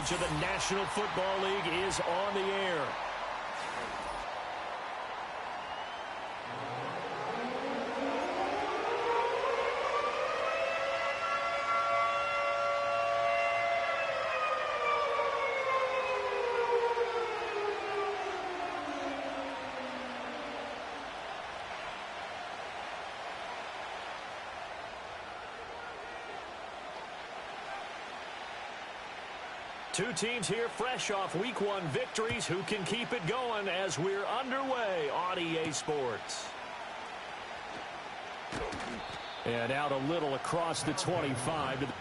coverage of the National Football League is on the air. Two teams here fresh off Week 1 victories. Who can keep it going as we're underway on EA Sports? And out a little across the 25 to the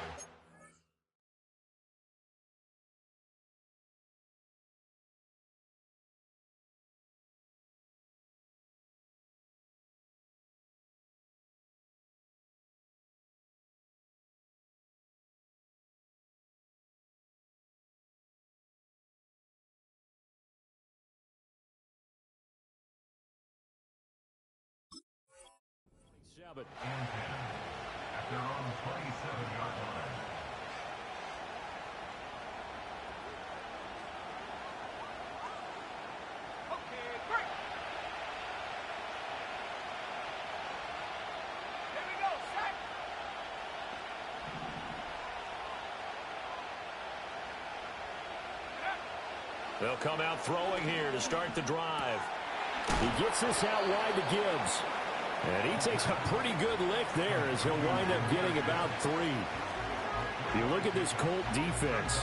And 10 at their own 27-yard line. Okay, break. Here we go, set. They'll come out throwing here to start the drive. He gets this out wide to Gibbs. And he takes a pretty good lick there as he'll wind up getting about 3. You look at this Colt defense.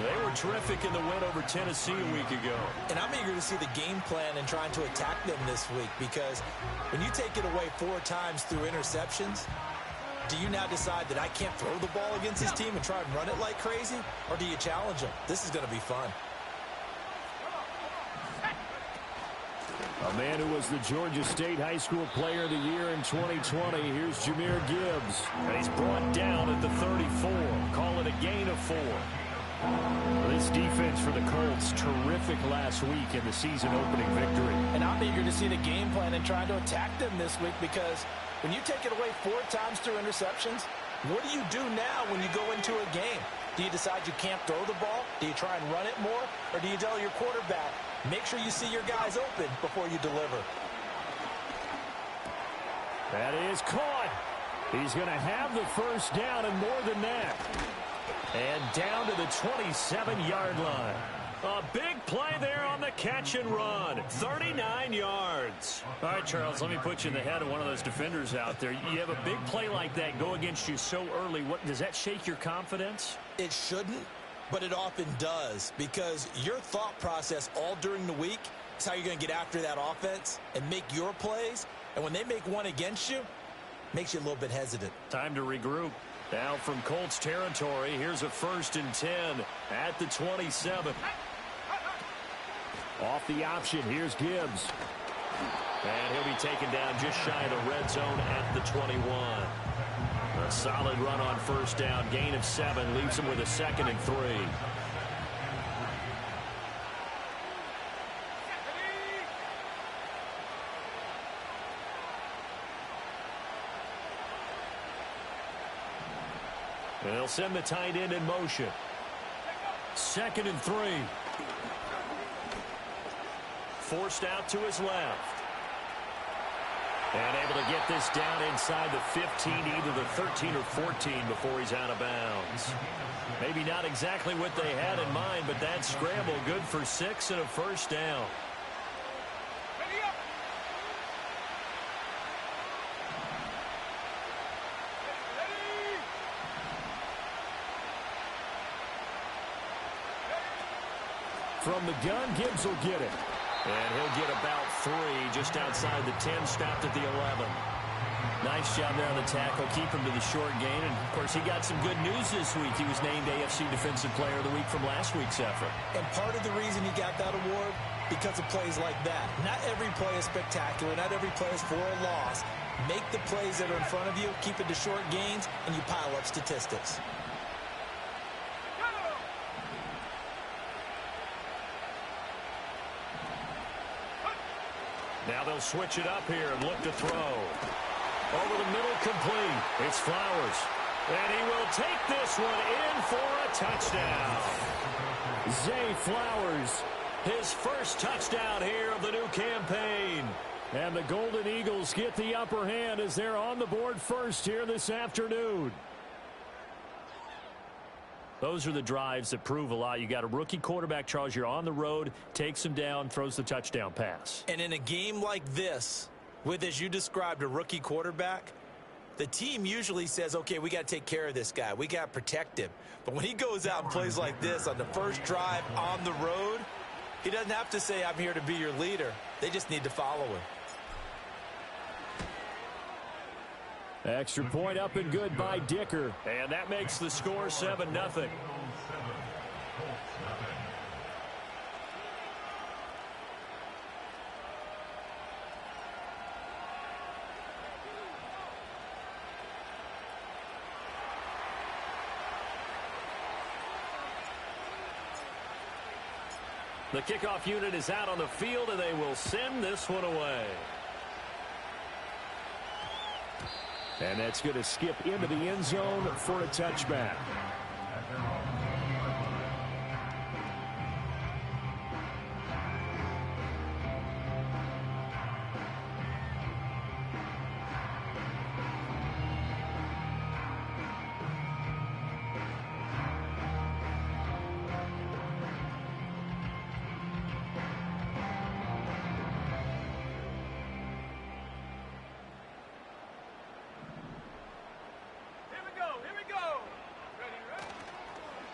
They were terrific in the win over Tennessee a week ago. And I'm eager to see the game plan and trying to attack them this week, because when you take it away 4 times through interceptions, do you now decide that I can't throw the ball against this team and try and run it like crazy? Or do you challenge them? This is going to be fun. A man who was the Georgia State High School Player of the Year in 2020. Here's Jahmyr Gibbs. And he's brought down at the 34. Call it a gain of 4. This defense for the Colts, terrific last week in the season-opening victory. And I'm eager to see the game plan and trying to attack them this week, because when you take it away 4 times through interceptions, what do you do now when you go into a game? Do you decide you can't throw the ball? Do you try and run it more? Or do you tell your quarterback, make sure you see your guys open before you deliver? That is caught. He's going to have the first down and more than that. And down to the 27-yard line. A big play there on the catch and run. 39 yards. All right, Charles, let me put you in the head of one of those defenders out there. You have a big play like that go against you so early. What does that shake your confidence? It shouldn't, but it often does, because your thought process all during the week is how you're going to get after that offense and make your plays. And when they make one against you, makes you a little bit hesitant. Time to regroup. Now from Colts territory, here's a 1st and 10 at the 27. Off the option, here's Gibbs. And he'll be taken down just shy of the red zone at the 21. A solid run on first down, gain of 7, leaves him with a 2nd and 3. They'll send the tight end in motion. 2nd and 3. Forced out to his left. And able to get this down inside the 15, either the 13 or 14 before he's out of bounds. Maybe not exactly what they had in mind, but that scramble good for 6 and a first down. From the gun, Gibbs will get it. And he'll get about 3 just outside the 10, stopped at the 11. Nice job there on the tackle, keep him to the short gain. And, of course, he got some good news this week. He was named AFC Defensive Player of the Week from last week's effort. And part of the reason he got that award, because of plays like that. Not every play is spectacular. Not every play is for a loss. Make the plays that are in front of you, keep it to short gains, and you pile up statistics. Now they'll switch it up here and look to throw. Over the middle, complete. It's Flowers. And he will take this one in for a touchdown. Zay Flowers, his first touchdown here of the new campaign. And the Golden Eagles get the upper hand as they're on the board first here this afternoon. Those are the drives that prove a lot. You got a rookie quarterback, Charles. You're on the road, takes him down, throws the touchdown pass. And in a game like this, with, as you described, a rookie quarterback, the team usually says, okay, we got to take care of this guy. We got to protect him. But when he goes out and plays like this on the first drive on the road, he doesn't have to say, I'm here to be your leader. They just need to follow him. Extra point up and good by Dicker. And that makes the score 7-0. The kickoff unit is out on the field, and they will send this one away. And that's going to skip into the end zone for a touchback.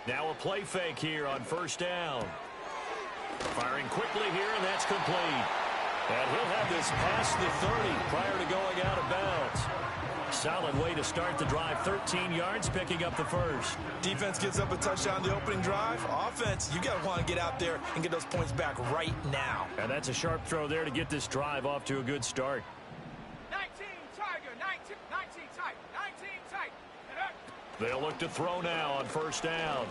Now a play fake here on first down. Firing quickly here, and that's complete. And he'll have this past the 30 prior to going out of bounds. Solid way to start the drive. 13 yards, picking up the first. Defense gives up a touchdown the opening drive. Offense, you got to want to get out there and get those points back right now. And that's a sharp throw there to get this drive off to a good start. 19 Tiger, 19 tight, 19 tight. They'll look to throw now on first down.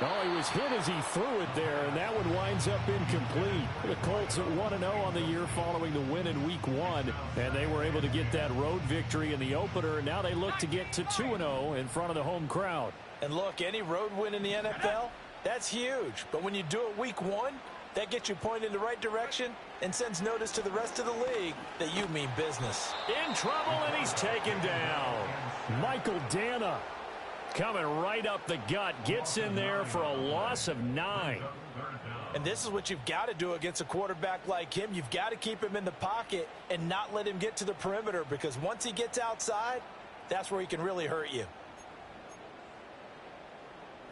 Oh, he was hit as he threw it there, and that one winds up incomplete. The Colts at 1-0 on the year following the win in Week 1, and they were able to get that road victory in the opener. Now they look to get to 2-0 in front of the home crowd. And look, any road win in the NFL, that's huge. But when you do it Week 1, that gets you pointed in the right direction and sends notice to the rest of the league that you mean business. In trouble, and he's taken down. Michael Dana coming right up the gut, gets in there for a loss of 9. And this is what you've got to do against a quarterback like him. You've got to keep him in the pocket and not let him get to the perimeter, because once he gets outside, that's where he can really hurt you.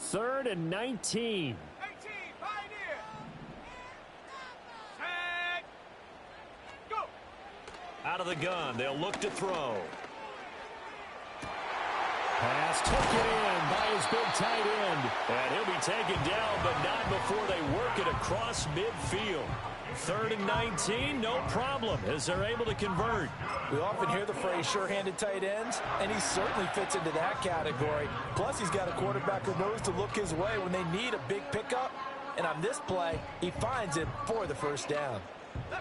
3rd and 19. 18, Pioneer. Tag. Go. Out of the gun, they'll look to throw. Pass taken in by his big tight end. And he'll be taken down, but not before they work it across midfield. 3rd and 19, no problem, as they're able to convert. We often hear the phrase sure-handed tight ends, and he certainly fits into that category. Plus, he's got a quarterback who knows to look his way when they need a big pickup. And on this play, he finds it for the first down.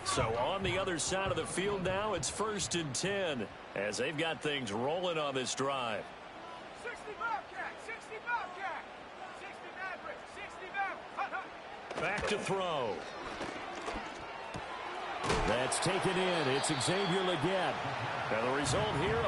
So on the other side of the field now, it's 1st and 10, as they've got things rolling on this drive. 60 Bobcat, 60 Bobcat, 60 Maverick, 60 Maverick. Back to throw. That's taken in. It's Xavier Legette. And the result here,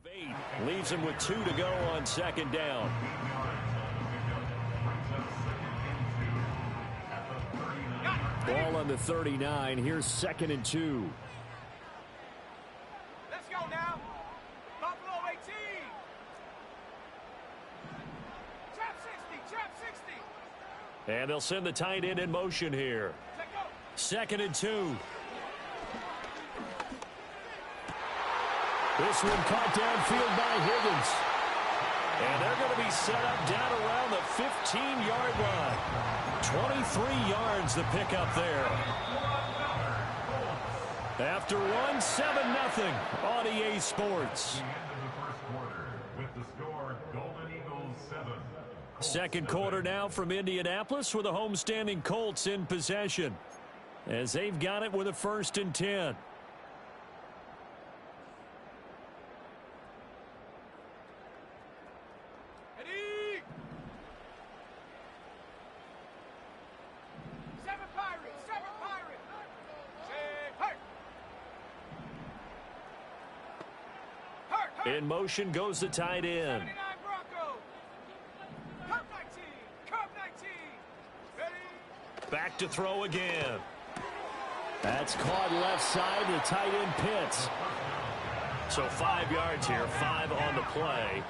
of 8 leaves him with 2 to go on 2nd down. Ball on the 39. Here's 2nd and 2. Let's go now. Buffalo 18. Trap set. And they'll send the tight end in motion here. 2nd and 2. This one caught downfield by Higgins. And they're going to be set up down around the 15-yard line. 23 yards the pickup there. After one, 7-0 on EA Sports. The end of the first quarter with the score Golden Eagles 7. Second quarter now from Indianapolis with the homestanding Colts in possession as they've got it with a 1st and 10. Ready? 7 Pirates, 7 Pirates. Say, hurt. Hurt. In motion goes the tight end. 79 Broncos. Cup 19. Cup 19. Ready? Back to throw again. That's caught left side. The tight end Pitts. So 5 yards here, 5 on the play.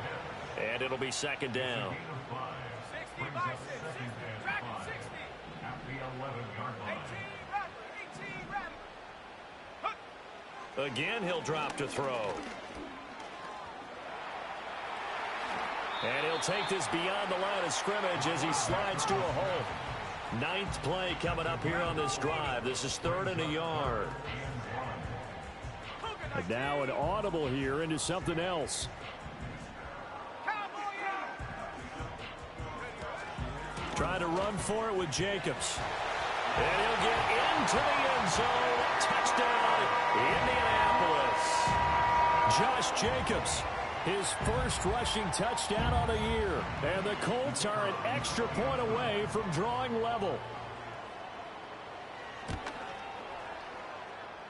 And it'll be 2nd down. 60 by 6. 60. Track 60. At the 11-yard 18 line. Rattler. 18 Rattler. Again, he'll drop to throw. And he'll take this beyond the line of scrimmage as he slides to a hole. 9th play coming up here on this drive. This is 3rd and a yard. And now an audible here into something else. Cowboy out. Trying to run for it with Jacobs. And he'll get into the end zone. Touchdown, Indianapolis. Josh Jacobs, his first rushing touchdown on the year. And the Colts are an extra point away from drawing level.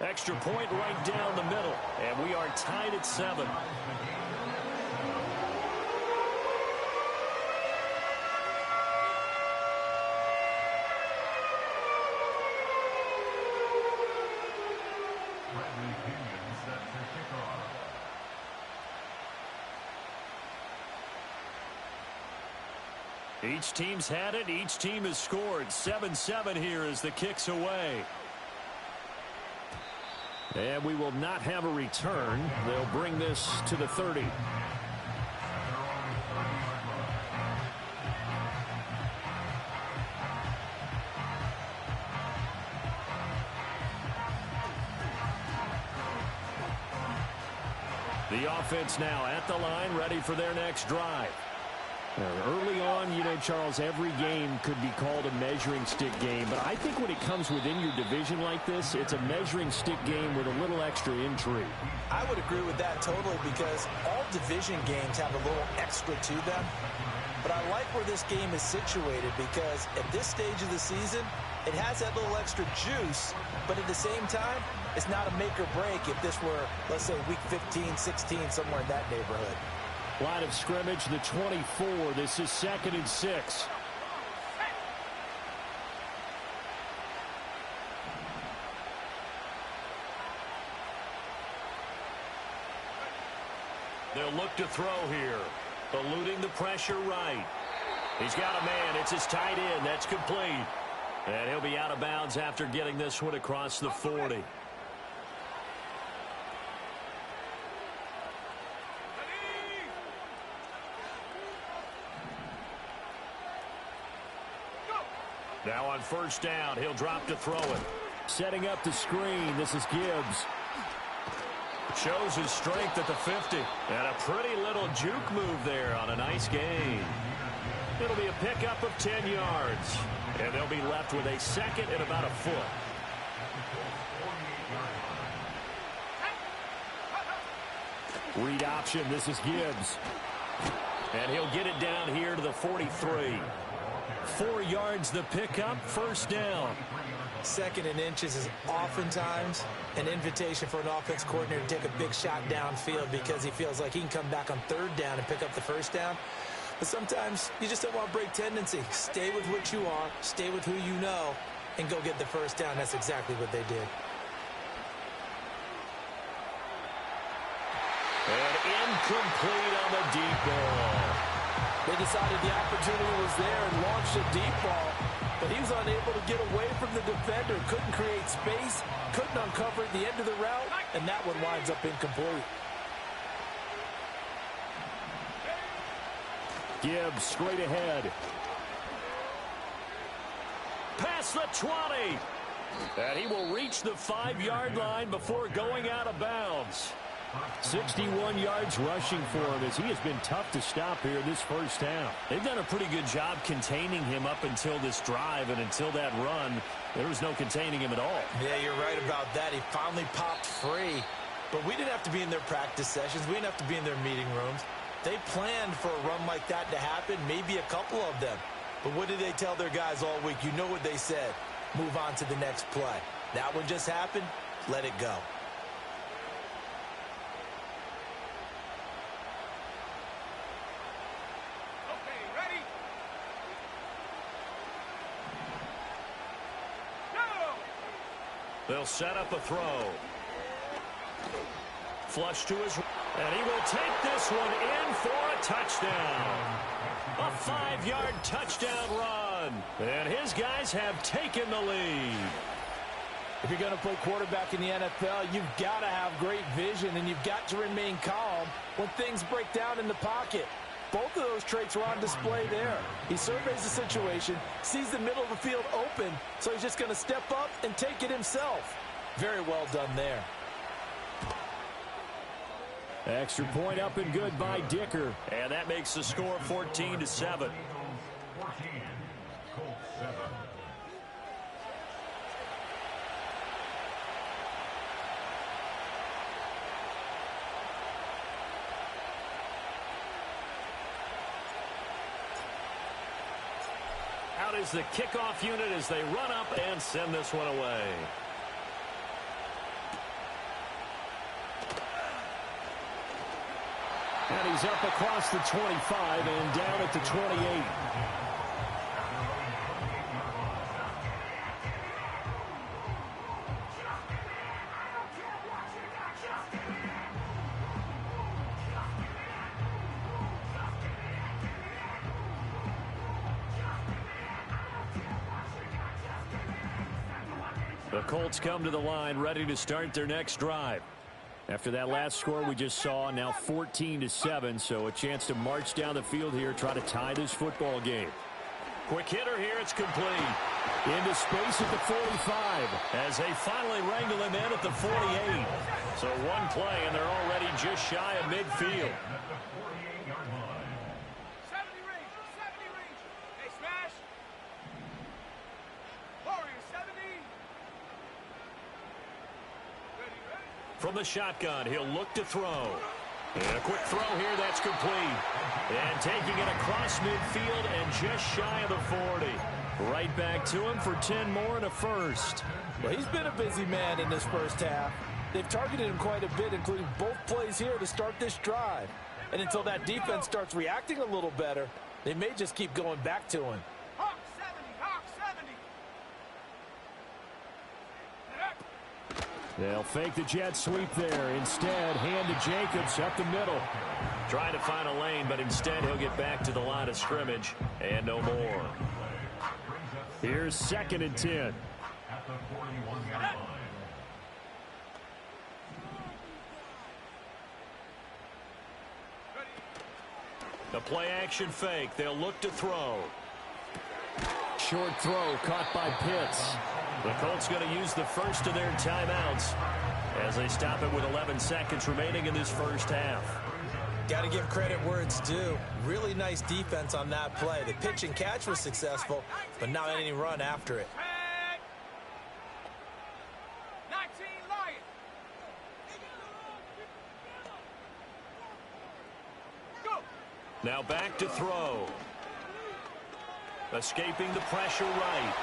Extra point right down the middle. And we are tied at 7. Bradley Pinion set to kick off. Each team's had it. Each team has scored. 7-7 here as the kick's away. And we will not have a return. They'll bring this to the 30. The offense now at the line, ready for their next drive. Early on, you know, Charles, every game could be called a measuring stick game. But I think when it comes within your division like this, it's a measuring stick game with a little extra intrigue. I would agree with that totally because all division games have a little extra to them. But I like where this game is situated because at this stage of the season, it has that little extra juice. But at the same time, it's not a make or break if this were, let's say, week 15, 16, somewhere in that neighborhood. Line of scrimmage, the 24. This is 2nd and 6. They'll look to throw here. Eluding the pressure right. He's got a man. It's his tight end. That's complete. And he'll be out of bounds after getting this one across the 40. Now on 1st down, he'll drop to throw it. Setting up the screen. This is Gibbs. Shows his strength at the 50. And a pretty little juke move there on a nice gain. It'll be a pickup of 10 yards. And they'll be left with a 2nd and about a foot. Read option. This is Gibbs. And he'll get it down here to the 43. 4 yards the pickup, 1st down. 2nd and inches is oftentimes an invitation for an offense coordinator to take a big shot downfield because he feels like he can come back on 3rd down and pick up the 1st down. But sometimes you just don't want to break tendency. Stay with what you are, stay with who you know, and go get the 1st down. That's exactly what they did. And incomplete on the deep ball. They decided the opportunity was there and launched a deep ball. but he was unable to get away from the defender. Couldn't create space, couldn't uncover the end of the route, and that one winds up incomplete. Gibbs straight ahead. Past the 20. And he will reach the 5-yard line before going out of bounds. 61 yards rushing for him as he has been tough to stop here this first half. They've done a pretty good job containing him up until this drive, and until that run, there was no containing him at all. Yeah, you're right about that. He finally popped free. But we didn't have to be in their practice sessions. We didn't have to be in their meeting rooms. They planned for a run like that to happen, maybe a couple of them. But what did they tell their guys all week? You know what they said. Move on to the next play. That one just happened. Let it go. Okay, ready? Go! They'll set up a throw. Flush to his... And he will take this one in for a touchdown. A 5-yard touchdown run. And his guys have taken the lead. If you're going to play quarterback in the NFL, you've got to have great vision, and you've got to remain calm when things break down in the pocket. Both of those traits are on display there. He surveys the situation, sees the middle of the field open, so he's just going to step up and take it himself. Very well done there. Extra point up and good by Dicker. And that makes the score 14-7. 14, Colts 7. Out is the kickoff unit as they run up and send this one away. And he's up across the 25 and down at the 28. The Colts come to the line ready to start their next drive. After that last score we just saw, now 14-7, so a chance to march down the field here, try to tie this football game. Quick hitter here, it's complete. Into space at the 45. As they finally wrangle him in at the 48. So one play, and they're already just shy of midfield. 70 range, 70 range. Hey, smash. Warrior, 70. Ready, ready. From the shotgun, he'll look to throw. And a quick throw here, that's complete. And taking it across midfield and just shy of the 40. Right back to him for 10 more and a first. Well, he's been a busy man in this first half. They've targeted him quite a bit, including both plays here to start this drive. And until that defense starts reacting a little better, they may just keep going back to him. Hawk 70, Hawk 70. They'll fake the jet sweep there. Instead, hand to Jacobs up the middle. Trying to find a lane, but instead he'll get back to the line of scrimmage and no more. Here's 2nd and 10. At the 41-yard line. The play action fake. They'll look to throw. Short throw caught by Pitts. The Colts going to use the first of their timeouts as they stop it with 11 seconds remaining in this first half. Got to give credit where it's due. Really nice defense on that play. The pitch and catch was successful, but not any run after it. 19 Lion. Go. Now back to throw. Escaping the pressure right.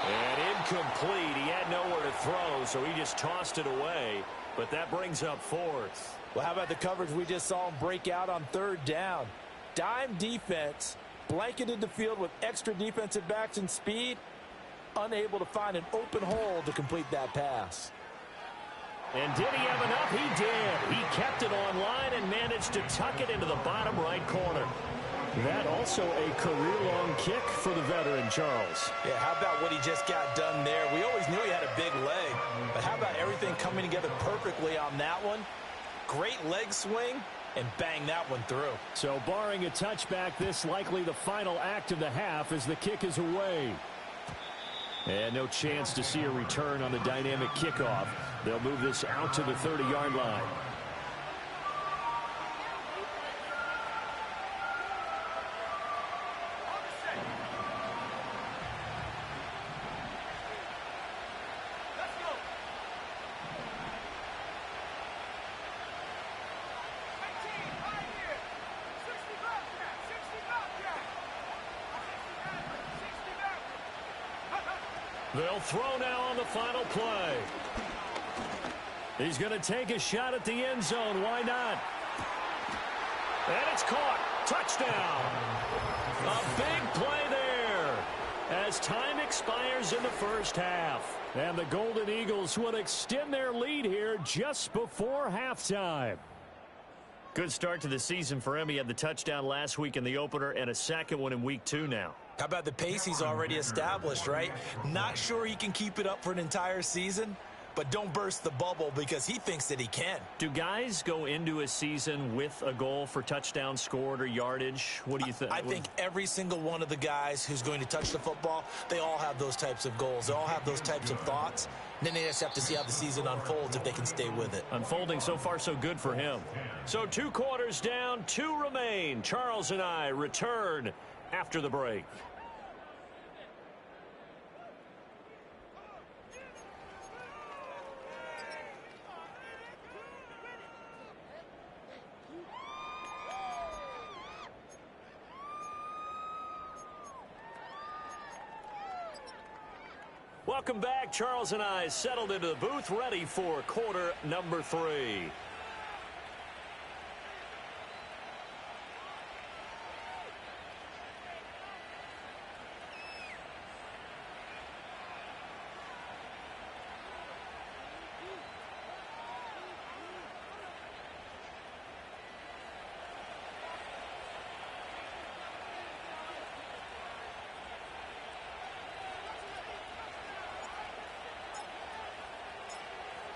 And incomplete. He had nowhere to throw, so he just tossed it away. But that brings up 4th. Well, how about the coverage we just saw him break out on 3rd down? Dime defense, blanketed the field with extra defensive backs and speed, unable to find an open hole to complete that pass. And did he have enough? He did. He kept it on line and managed to tuck it into the bottom right corner. That also a career-long kick for the veteran, Charles. Yeah, how about what he just got done there? We always knew he had a big leg, but how about everything coming together perfectly on that one? Great leg swing, and bang that one through. So barring a touchback, this likely the final act of the half as the kick is away. And no chance to see a return on the dynamic kickoff. They'll move this out to the 30-yard line. They'll throw now on the final play. He's going to take a shot at the end zone. Why not? And it's caught. Touchdown. A big play there as time expires in the first half. And the Golden Eagles will extend their lead here just before halftime. Good start to the season for him. He had the touchdown last week in the opener and a second one in week 2 now. How about the pace he's already established, right? Not sure he can keep it up for an entire season, but don't burst the bubble because he thinks that he can. Do guys go into a season with a goal for touchdowns scored or yardage? What do you think? I think every single one of the guys who's going to touch the football, they all have those types of goals. They all have those types of thoughts. And then they just have to see how the season unfolds if they can stay with it. Unfolding so far so good for him. So 2 quarters down, 2 remain. Charles and I return after the break. Welcome back. Charles and I settled into the booth, ready for quarter number 3.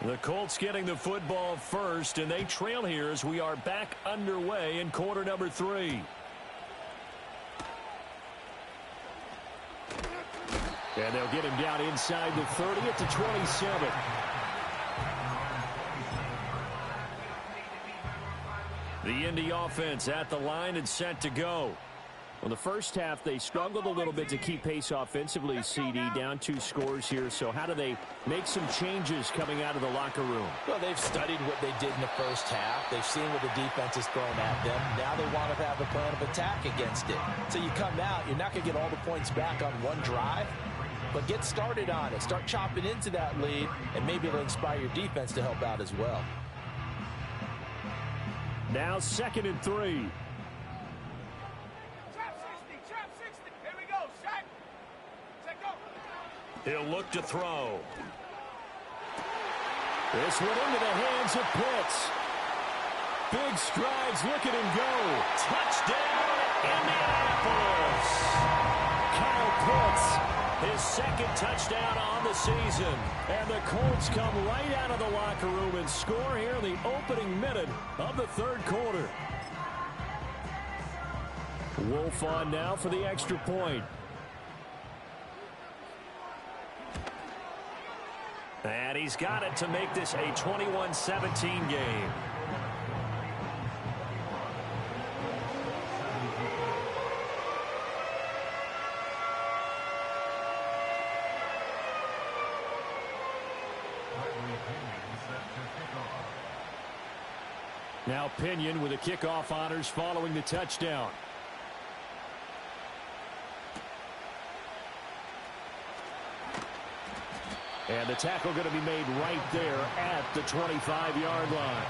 The Colts getting the football first, and they trail here as we are back underway in quarter number 3. And they'll get him down inside the 30 at the 27. The Indy offense at the line and set to go. Well, the first half, they struggled a little bit to keep pace offensively, CD, down 2 scores here. So how do they make some changes coming out of the locker room? Well, they've studied what they did in the first half. They've seen what the defense is throwing at them. Now they want to have a plan of attack against it. So you come out, you're not going to get all the points back on one drive, but get started on it. Start chopping into that lead, and maybe it'll inspire your defense to help out as well. Now 2nd and 3. He'll look to throw. This one into the hands of Pitts. Big strides. Look at him go. Touchdown, Indianapolis. Kyle Pitts, his 2nd touchdown on the season. And the Colts come right out of the locker room and score here in the opening minute of the 3rd quarter. Wolf on now for the extra point. And he's got it to make this a 21-17 game. Now Pinion with the kickoff honors following the touchdown. And the tackle going to be made right there at the 25-yard line.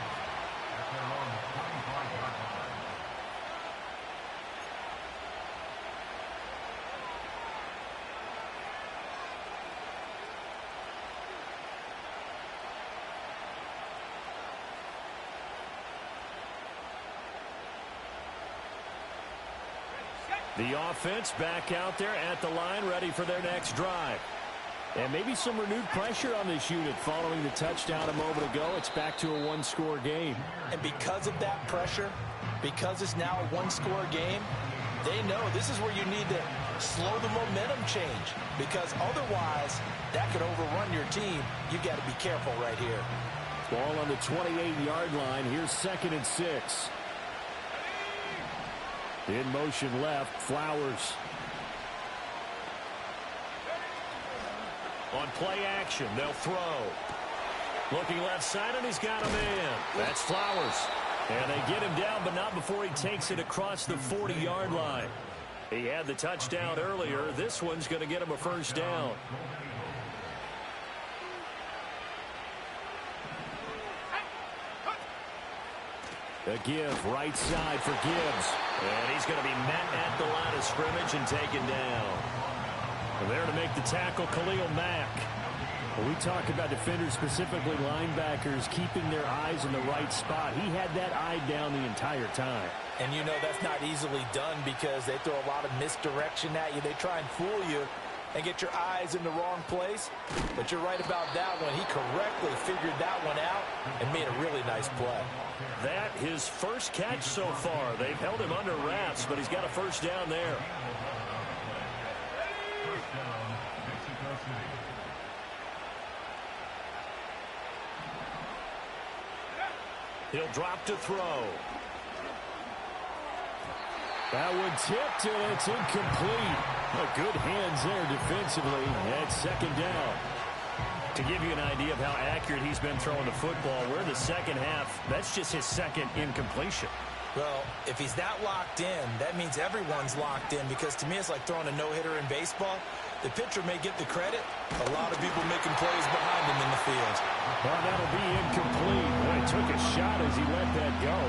The offense back out there at the line, ready for their next drive. And maybe some renewed pressure on this unit following the touchdown a moment ago. It's back to a one-score game. And because of that pressure, because it's now a one-score game, they know this is where you need to slow the momentum change, because otherwise that could overrun your team. You've got to be careful right here. Ball on the 28-yard line. Here's 2nd and 6. In motion left, Flowers. On play action, they'll throw. Looking left side, and he's got a man. That's Flowers. And they get him down, but not before he takes it across the 40-yard line. He had the touchdown earlier. This one's going to get him a first down. A give, right side for Gibbs. And he's going to be met at the line of scrimmage and taken down. And there to make the tackle, Khalil Mack. When we talk about defenders, specifically linebackers, keeping their eyes in the right spot, he had that eye down the entire time. And you know that's not easily done because they throw a lot of misdirection at you. They try and fool you and get your eyes in the wrong place. But you're right about that one. He correctly figured that one out and made a really nice play. That his first catch so far. They've held him under wraps, but he's got a first down there. First down, Mexico City. He'll drop to throw. That one tipped, and it's incomplete. Good hands there defensively. That's 2nd down. To give you an idea of how accurate he's been throwing the football, we're in the second half. That's just his 2nd incompletion. Well, if he's that locked in, that means everyone's locked in, because to me it's like throwing a no-hitter in baseball. The pitcher may get the credit. A lot of people making plays behind him in the field. Well, that'll be incomplete. Boy, he took a shot as he let that go.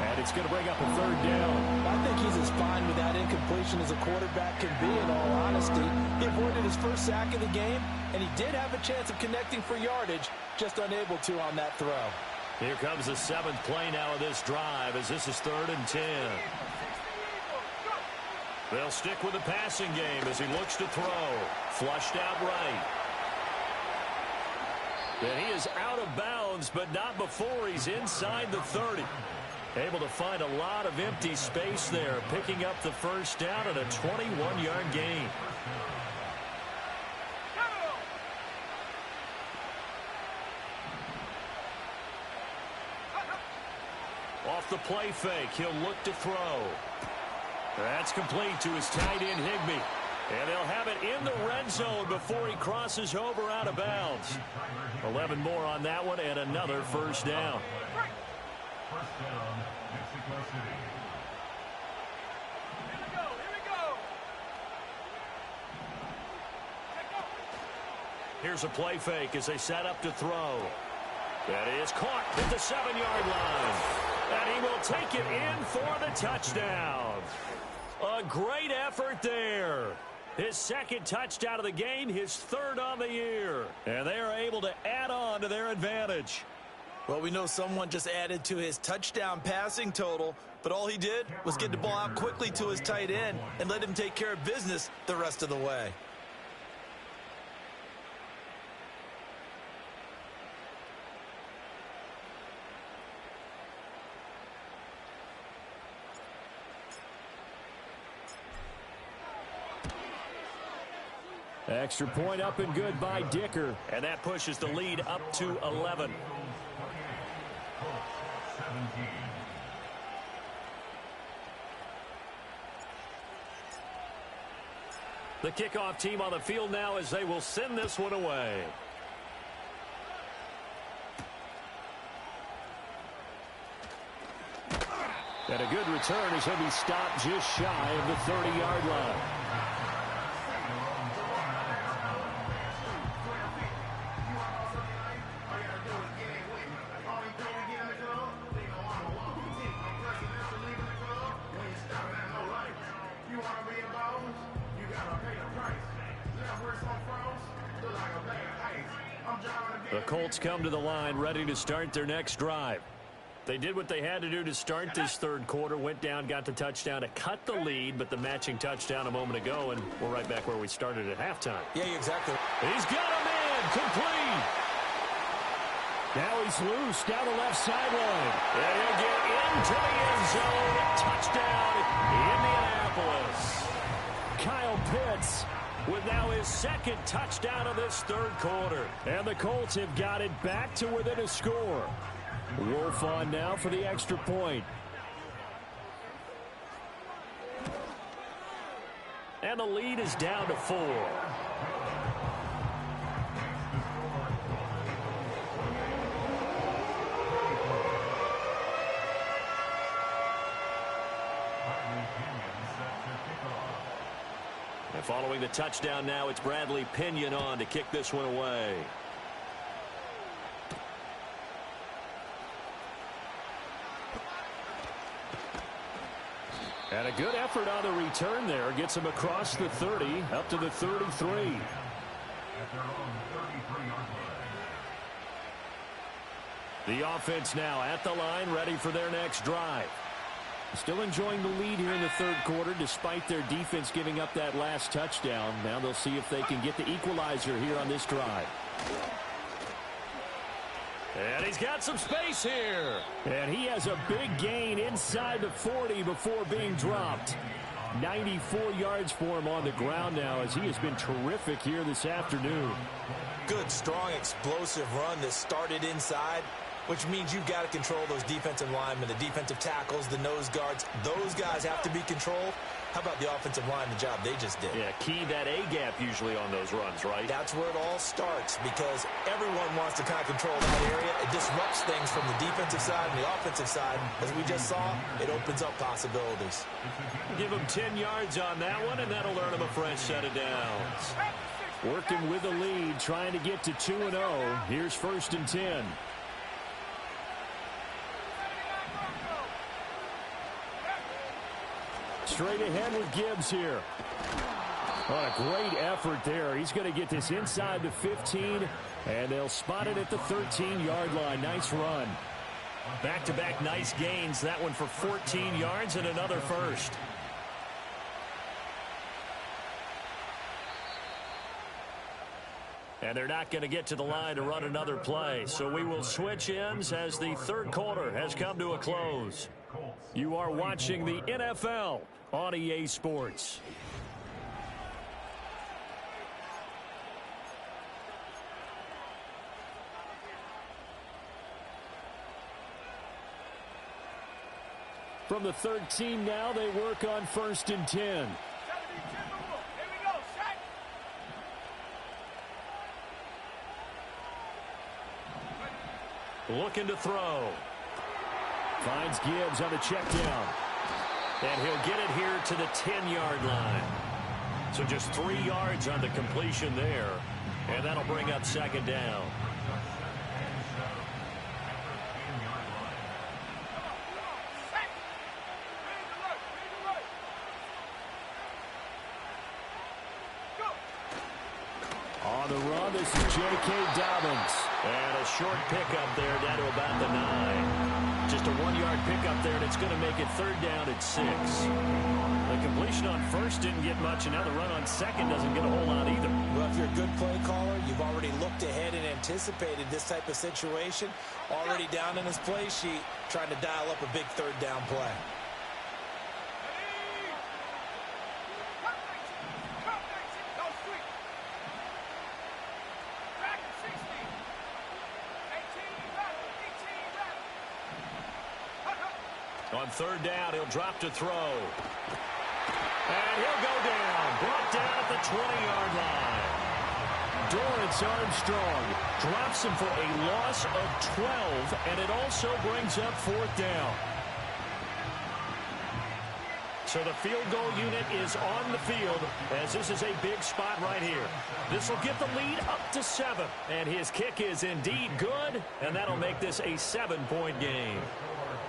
And it's going to bring up a 3rd down. I think he's as fine with that incompletion as a quarterback can be, in all honesty. He avoided his first sack of the game, and he did have a chance of connecting for yardage, just unable to on that throw. Here comes the 7th play now of this drive, as this is 3rd and 10. They'll stick with the passing game as he looks to throw. Flushed out right. And he is out of bounds, but not before he's inside the 30. Able to find a lot of empty space there, picking up the first down at a 21-yard gain. Off the play fake, he'll look to throw. That's complete to his tight end, Higbee. And they'll have it in the red zone before he crosses over out of bounds. 11 more on that one, and another first down. First down, Mexico City. Here we go. Here's a play fake as they set up to throw. That is caught at the 7-yard line. And he will take it in for the touchdown. A great effort there. His 2nd touchdown of the game, his 3rd on the year. And they are able to add on to their advantage. Well, we know someone just added to his touchdown passing total, but all he did was get the ball out quickly to his tight end and let him take care of business the rest of the way. Extra point up and good by Dicker. And that pushes the lead up to 11. 17. The kickoff team on the field now as they will send this one away. And a good return as he'll be stopped just shy of the 30-yard line. The Colts come to the line ready to start their next drive. They did what they had to do to start this third quarter, went down, got the touchdown to cut the lead, but the matching touchdown a moment ago, and we're right back where we started at halftime. Yeah, exactly. He's got him in, complete. Now he's loose down the left sideline. And he'll get into the end zone. Touchdown, Indianapolis. Kyle Pitts with now his second touchdown of this third quarter. And the Colts have got it back to within a score. Wolf on now for the extra point. And the lead is down to 4. And following the touchdown now, it's Bradley Pinion on to kick this one away. And a good effort on the return there. Gets him across the 30, up to the 33. The offense now at the line, ready for their next drive. Still enjoying the lead here in the third quarter, despite their defense giving up that last touchdown. Now they'll see if they can get the equalizer here on this drive. And he's got some space here. And he has a big gain inside the 40 before being dropped. 94 yards for him on the ground now, as he has been terrific here this afternoon. Good, strong, explosive run that started inside, which means you've got to control those defensive linemen, the defensive tackles, the nose guards. Those guys have to be controlled. How about the offensive line, the job they just did? Yeah, key that A-gap usually on those runs, right? That's where it all starts, because everyone wants to kind of control that area. It disrupts things from the defensive side and the offensive side. As we just saw, it opens up possibilities. Give him 10 yards on that one, and that'll earn him a fresh set of downs. Working with the lead, trying to get to 2-0. Here's 1st and 10. Straight ahead with Gibbs here. What a great effort there. He's going to get this inside the 15, and they'll spot it at the 13-yard line. Nice run. Back-to-back nice gains. That one for 14 yards and another first. And they're not going to get to the line to run another play. So we will switch ends as the third quarter has come to a close. You are watching the NFL on EA Sports. From the 13 now, they work on 1st and 10. Looking to throw. Finds Gibbs on the check down. And he'll get it here to the 10-yard line. So just 3 yards on the completion there. And that'll bring up 2nd down. On the run, this is J.K. Dobbins. And a short pickup there down to about the 9. Just a 1-yard pickup there, and it's going to make it 3rd down at 6. The completion on 1st didn't get much, and now the run on 2nd doesn't get a whole lot either. Well, if you're a good play caller, you've already looked ahead and anticipated this type of situation. Already down in his play sheet, trying to dial up a big 3rd down play. On 3rd down, he'll drop to throw. And he'll go down. Brought down at the 20-yard line. Dorrance Armstrong drops him for a loss of 12, and it also brings up 4th down. So the field goal unit is on the field, as this is a big spot right here. This will get the lead up to 7. And his kick is indeed good, and that'll make this a 7-point game.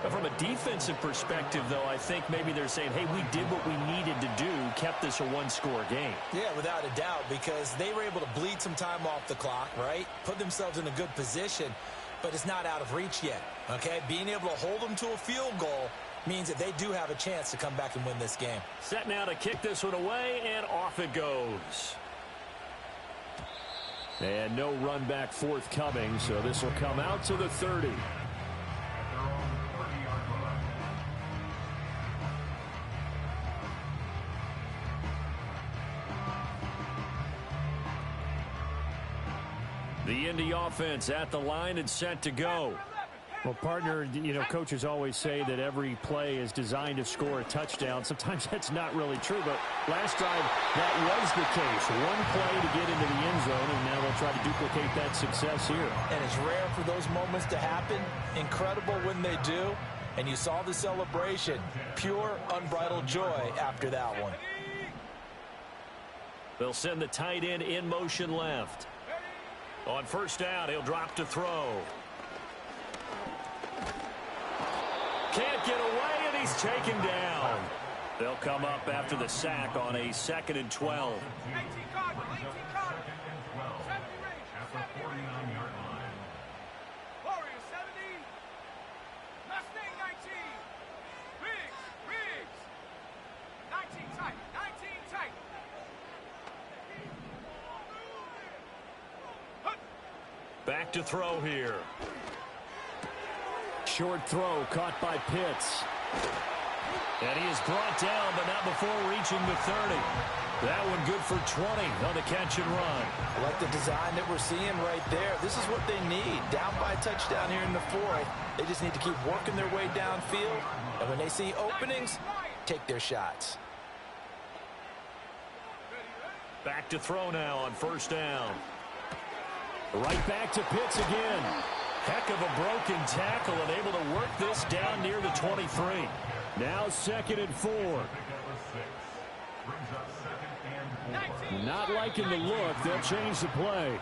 But from a defensive perspective, though, I think maybe they're saying, hey, we did what we needed to do, kept this a 1-score game. Yeah, without a doubt, because they were able to bleed some time off the clock, right? Put themselves in a good position. but it's not out of reach yet, okay? Being able to hold them to a field goal means that they do have a chance to come back and win this game. Set now to kick this one away, and off it goes. And no run back forthcoming, so this will come out to the 30. The Indy offense at the line and set to go. Well, partner, you know, coaches always say that every play is designed to score a touchdown. Sometimes that's not really true, but last drive, that was the case. One play to get into the end zone, and now they'll try to duplicate that success here. And it's rare for those moments to happen. Incredible when they do. And you saw the celebration. Pure, unbridled joy after that one. They'll send the tight end in motion left. On first down, he'll drop to throw. Can't get away, and he's taken down. They'll come up after the sack on a 2nd and 12. 18 Cardinal, 18 Cardinal. 70 range, At the 49-yard line. Warriors 70. Mustang 19. Riggs. 19 tight, 19 tight. Back to throw here. Short throw caught by Pitts. And he is brought down, but not before reaching the 30. That one good for 20 on the catch and run. I like the design that we're seeing right there. This is what they need. Down by a touchdown here in the 4th. They just need to keep working their way downfield. And when they see openings, take their shots. Back to throw now on first down. Right back to Pitts again. Heck of a broken tackle and able to work this down near the 23. Now 2nd and 4. Not liking the look. They'll change the play.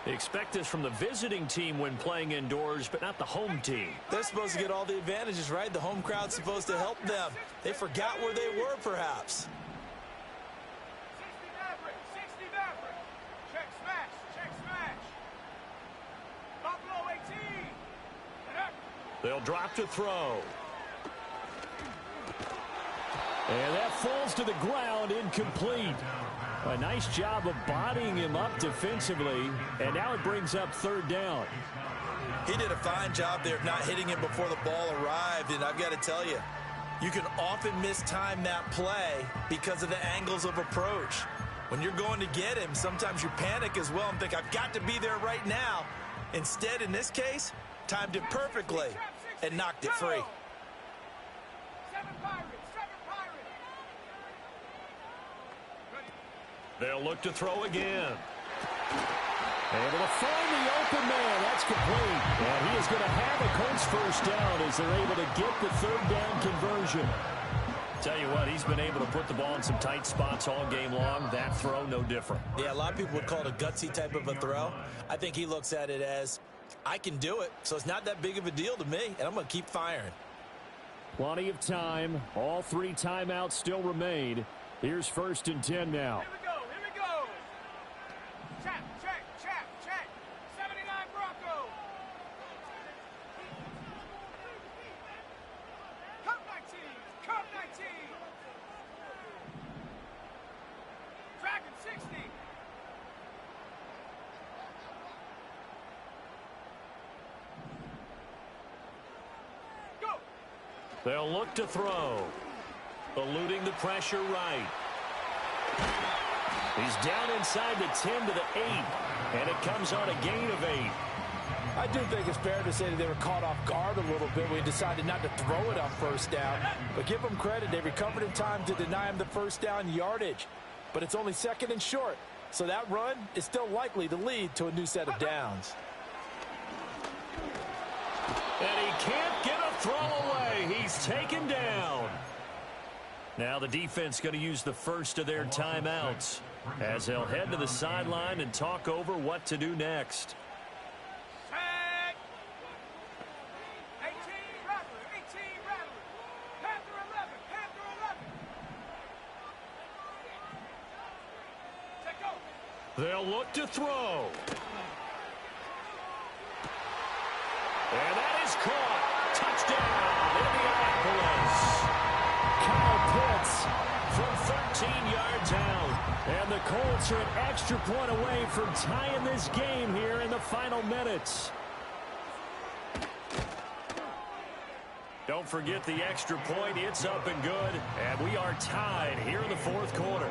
They expect this from the visiting team when playing indoors, but not the home team. They're supposed to get all the advantages, right? The home crowd's supposed to help them. They forgot where they were, perhaps. 60 Maverick. Check smash. Buffalo 18. They'll drop to throw. And that falls to the ground, incomplete. A nice job of bodying him up defensively, and now it brings up 3rd down. He did a fine job there of not hitting him before the ball arrived, and I've got to tell you, you can often mistime that play because of the angles of approach. When you're going to get him, sometimes you panic as well and think, I've got to be there right now. Instead, in this case, timed it perfectly and knocked it free. 7 Pirates. They'll look to throw again. Able to find the open man. That's complete. And he is going to have a Colts first down as they're able to get the 3rd down conversion. Tell you what, he's been able to put the ball in some tight spots all game long. That throw, no different. Yeah, a lot of people would call it a gutsy type of a throw. I think he looks at it as, I can do it, so it's not that big of a deal to me, and I'm going to keep firing. Plenty of time. All 3 timeouts still remain. Here's 1st and 10 now. Here we go. Check. 79 Bronco. Cup 19. Dragon 60. Go. They'll look to throw. Eluding the pressure right. He's down inside the 10 to the 8. And it comes on a gain of 8. I do think it's fair to say that they were caught off guard a little bit when he decided not to throw it on first down. But give them credit. They recovered in time to deny him the first down yardage. But it's only 2nd and short. So that run is still likely to lead to a new set of downs. And he can't get a throw away. He's taken down. Now the defense going to use the first of their timeouts as they'll head to the sideline and talk over what to do next. Check. 18 Rattler. Panther 11. Take go. They'll look to throw. And that is caught. Touchdown, Indianapolis. Kyle Pitts from 13 yards out. And the Colts are an extra point away from tying this game here in the final minutes. Don't forget the extra point. It's up and good. And we are tied here in the fourth quarter.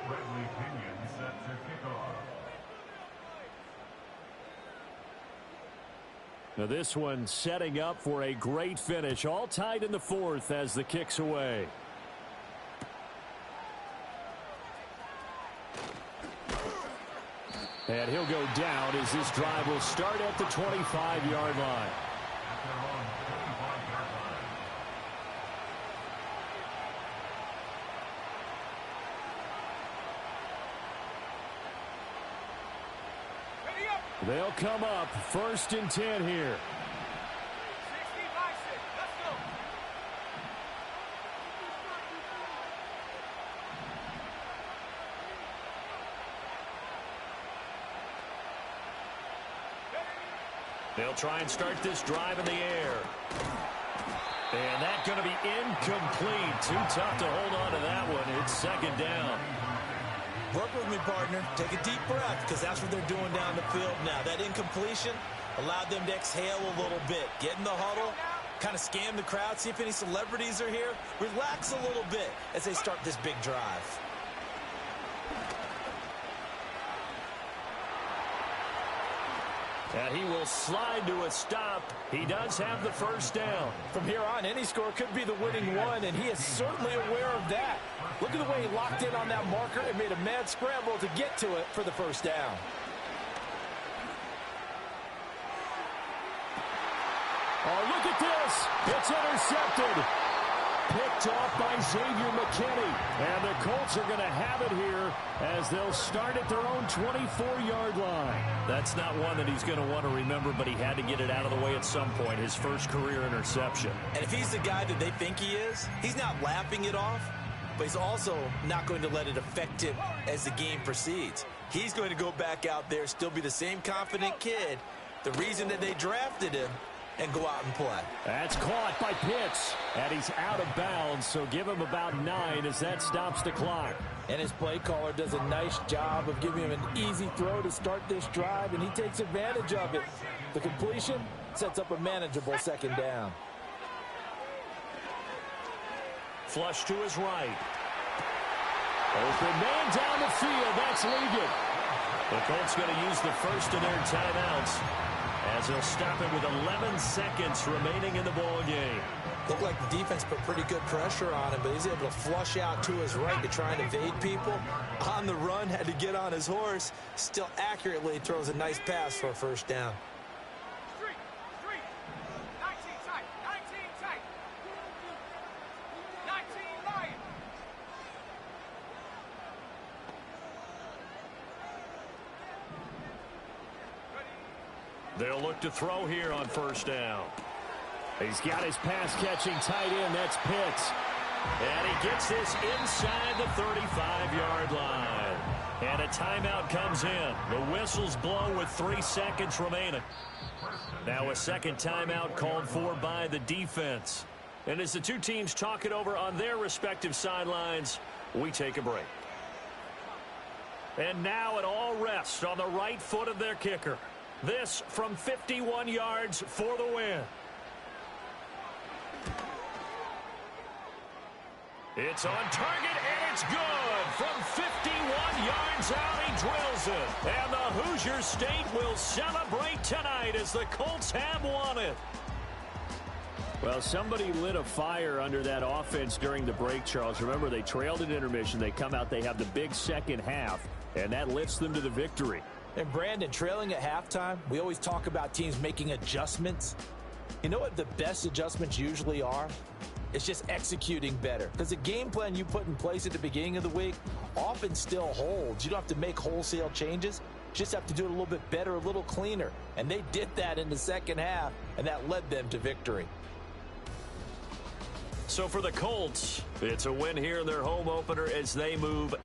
Bradley Pinion set to kick off. Now this one setting up for a great finish. All tied in the fourth as the kick's away. And he'll go down as this drive will start at the 25-yard line. At their own 25-yard line. Ready up. They'll come up 1st and 10 here. 60 by 6. Let's go. They'll try and start this drive in the air. And that's going to be incomplete. Too tough to hold on to that one. It's second down. Work with me, partner. Take a deep breath, because that's what they're doing down the field now. That incompletion allowed them to exhale a little bit. Get in the huddle, kind of scan the crowd, see if any celebrities are here. Relax a little bit as they start this big drive. And he will slide to a stop. He does have the first down. From here on, any score could be the winning one, and he is certainly aware of that. Look at the way he locked in on that marker and made a mad scramble to get to it for the first down. Oh, look at this. It's intercepted. Picked off by Xavier McKinney. And the Colts are going to have it here as they'll start at their own 24-yard line. That's not one that he's going to want to remember, but he had to get it out of the way at some point, his first career interception. And if he's the guy that they think he is, he's not laughing it off, but he's also not going to let it affect him as the game proceeds. He's going to go back out there, still be the same confident kid, the reason that they drafted him, and go out and play. That's caught by Pitts, and he's out of bounds, so give him about 9 as that stops the clock. And his play caller does a nice job of giving him an easy throw to start this drive, and he takes advantage of it. The completion sets up a manageable second down. Flush to his right. Open man down the field. That's Ligon. The Colts going to use the first of their timeouts as they'll stop it with 11 seconds remaining in the ball game. Looked like the defense put pretty good pressure on him, but he's able to flush out to his right to try and evade people. On the run, had to get on his horse. Still accurately throws a nice pass for a first down. Street. 19 tight. 19 tight. 19 Lion. They'll look to throw here on first down. He's got his pass-catching tight end. That's Pitts. And he gets this inside the 35-yard line. And a timeout comes in. The whistles blow with 3 seconds remaining. Now a second timeout called for by the defense. And as the two teams talk it over on their respective sidelines, we take a break. And now it all rests on the right foot of their kicker. This from 51 yards for the win. It's on target, and it's good. From 51 yards out, he drills it. And the Hoosier State will celebrate tonight as the Colts have won it. Well, somebody lit a fire under that offense during the break, Charles. Remember, they trailed at intermission. They come out, they have the big second half, and that lifts them to the victory. And Brandon, trailing at halftime, we always talk about teams making adjustments. You know what the best adjustments usually are? It's just executing better. Because the game plan you put in place at the beginning of the week often still holds. You don't have to make wholesale changes. You just have to do it a little bit better, a little cleaner. And they did that in the second half, and that led them to victory. So for the Colts, it's a win here in their home opener as they move